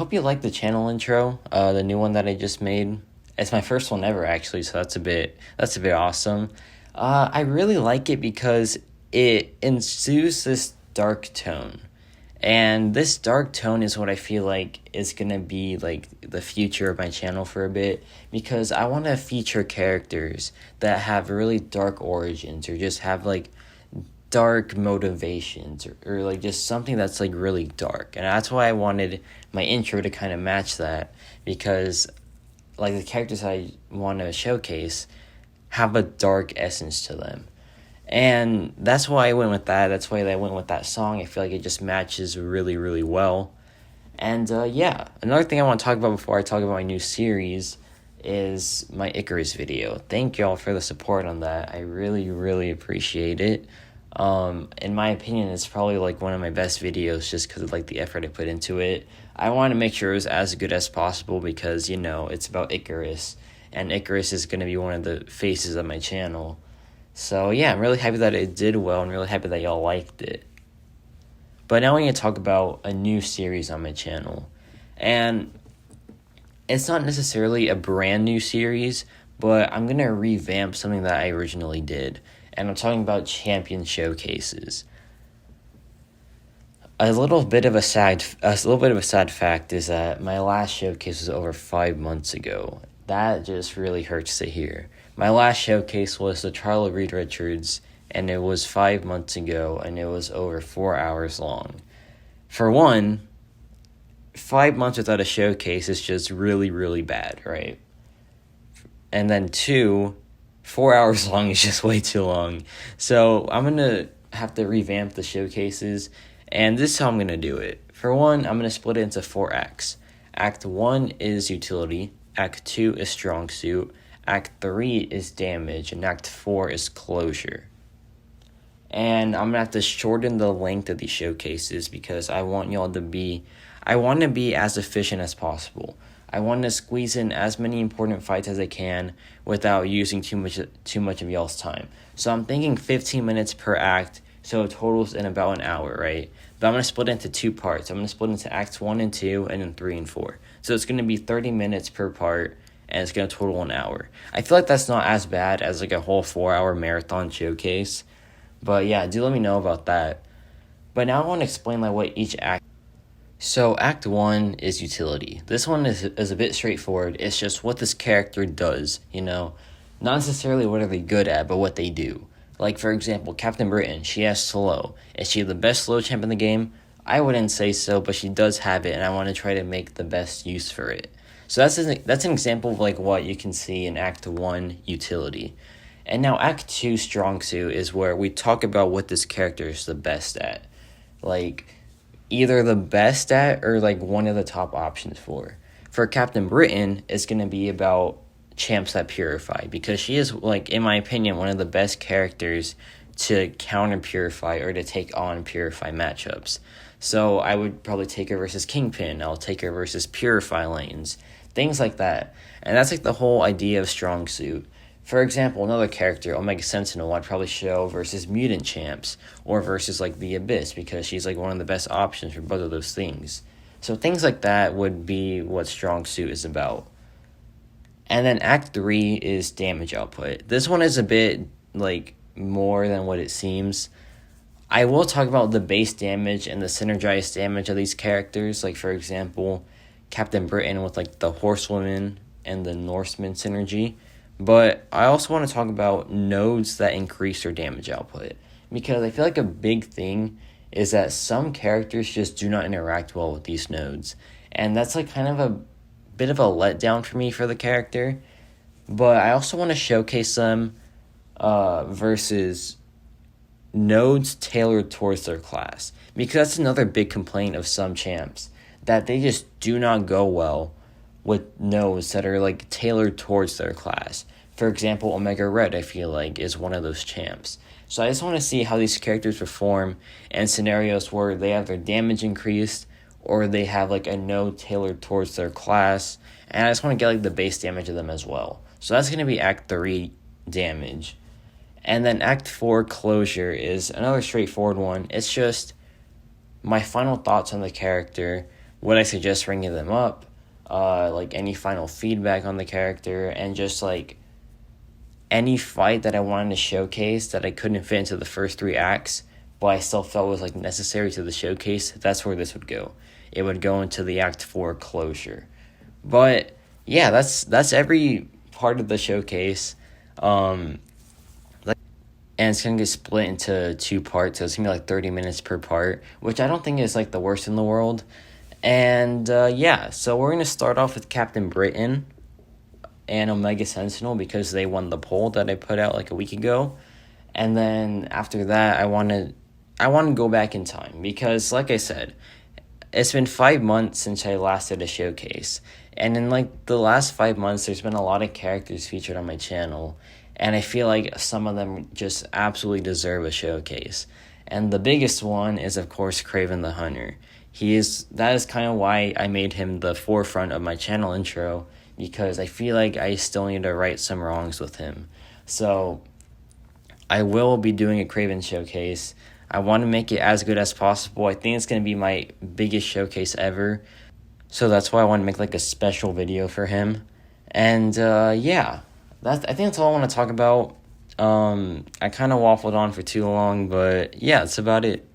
hope you like the channel intro, the new one that I just made. It's my first one ever, actually, so that's a bit awesome. I really like it because it ensues this dark tone. And this dark tone is what I feel like is gonna be like the future of my channel for a bit, because I want to feature characters that have really dark origins, or just have like dark motivations, or like just something that's like really dark. And that's why I wanted my intro to kind of match that, because like the characters I want to showcase have a dark essence to them. And that's why I went with that. That's why I went with that song. I feel like it just matches really, really well. And yeah, another thing I want to talk about before I talk about my new series is my Icarus video. Thank y'all for the support on that. I really, really appreciate it. In my opinion, it's probably like one of my best videos just because of like the effort I put into it. I want to make sure it was as good as possible because, you know, it's about Icarus. And Icarus is going to be one of the faces of my channel. So yeah, I'm really happy that it did well and really happy that y'all liked it. But now we're going to talk about a new series on my channel. And it's not necessarily a brand new series, but I'm going to revamp something that I originally did. And I'm talking about champion showcases. A little bit of a sad fact is that my last showcase was over 5 months ago. That just really hurts to hear. My last showcase was the Trial of Reed Richards, and it was 5 months ago, and it was over 4 hours long. For one, 5 months without a showcase is just really, really bad, right? And then two, 4 hours long is just way too long. So I'm going to have to revamp the showcases, and this is how I'm going to do it. For one, I'm going to split it into 4 acts. Act 1 is utility, Act 2 is strong suit, Act 3 is damage, and Act 4 is closure. And I'm going to have to shorten the length of these showcases because I want to be as efficient as possible. I want to squeeze in as many important fights as I can without using too much of y'all's time. So I'm thinking 15 minutes per act, so it totals in about an hour, right? But I'm going to split it into 2 parts. I'm going to split into Acts 1 and 2, and then 3 and 4. So it's going to be 30 minutes per part, and it's going to total an hour. I feel like that's not as bad as like a whole 4-hour marathon showcase. But yeah, do let me know about that. But now I want to explain like what each act. So Act 1 is utility. This one is a bit straightforward. It's just what this character does, you know. Not necessarily what are they good at, but what they do. Like, for example, Captain Britain, she has slow. Is she the best slow champ in the game? I wouldn't say so, but she does have it, and I want to try to make the best use for it. So that's an example of like what you can see in Act 1 utility. And now Act 2 strong suit is where we talk about what this character is the best at. Like, either the best at or like one of the top options for. For Captain Britain, it's going to be about champs that purify, because she is, like, in my opinion, one of the best characters to counter purify or to take on purify matchups. So I would probably take her versus Kingpin. I'll take her versus purify lanes, things like that. And that's like the whole idea of strong suit. For example, another character, Omega Sentinel, I'd probably show versus mutant champs or versus like the Abyss, because she's like one of the best options for both of those things. So things like that would be what strong suit is about. And then Act 3 is damage output. This one is a bit like more than what it seems. I will talk about the base damage and the synergized damage of these characters. Like, for example, Captain Britain with like the Horsewoman and the Norseman synergy. But I also want to talk about nodes that increase their damage output, because I feel like a big thing is that some characters just do not interact well with these nodes. And that's like kind of a bit of a letdown for me for the character. But I also want to showcase them versus nodes tailored towards their class, because that's another big complaint of some champs, that they just do not go well with nodes that are like tailored towards their class. For example, Omega Red, I feel like, is one of those champs. So I just want to see how these characters perform in scenarios where they have their damage increased, or they have like a node tailored towards their class, and I just want to get like the base damage of them as well. So that's going to be Act 3 damage. And then Act 4 closure is another straightforward one. It's just my final thoughts on the character, would I suggest ringing them up, like any final feedback on the character, and just like any fight that I wanted to showcase that I couldn't fit into the first 3 acts, but I still felt was like necessary to the showcase. That's where this would go. It would go into the Act 4 closure. But yeah, that's every part of the showcase. And it's gonna get split into 2 parts, so it's gonna be like 30 minutes per part, which I don't think is like the worst in the world. And yeah, so we're gonna start off with Captain Britain and Omega Sentinel because they won the poll that I put out like a week ago. And then after that, I want to go back in time because, like I said, it's been 5 months since I last did a showcase. And in like the last 5 months, there's been a lot of characters featured on my channel, and I feel like some of them just absolutely deserve a showcase. And the biggest one is, of course, Kraven the Hunter. That is kind of why I made him the forefront of my channel intro, because I feel like I still need to right some wrongs with him. So I will be doing a Kraven showcase. I want to make it as good as possible. I think it's going to be my biggest showcase ever. So that's why I want to make like a special video for him. And yeah, I think that's all I want to talk about. I kind of waffled on for too long, but yeah, that's about it.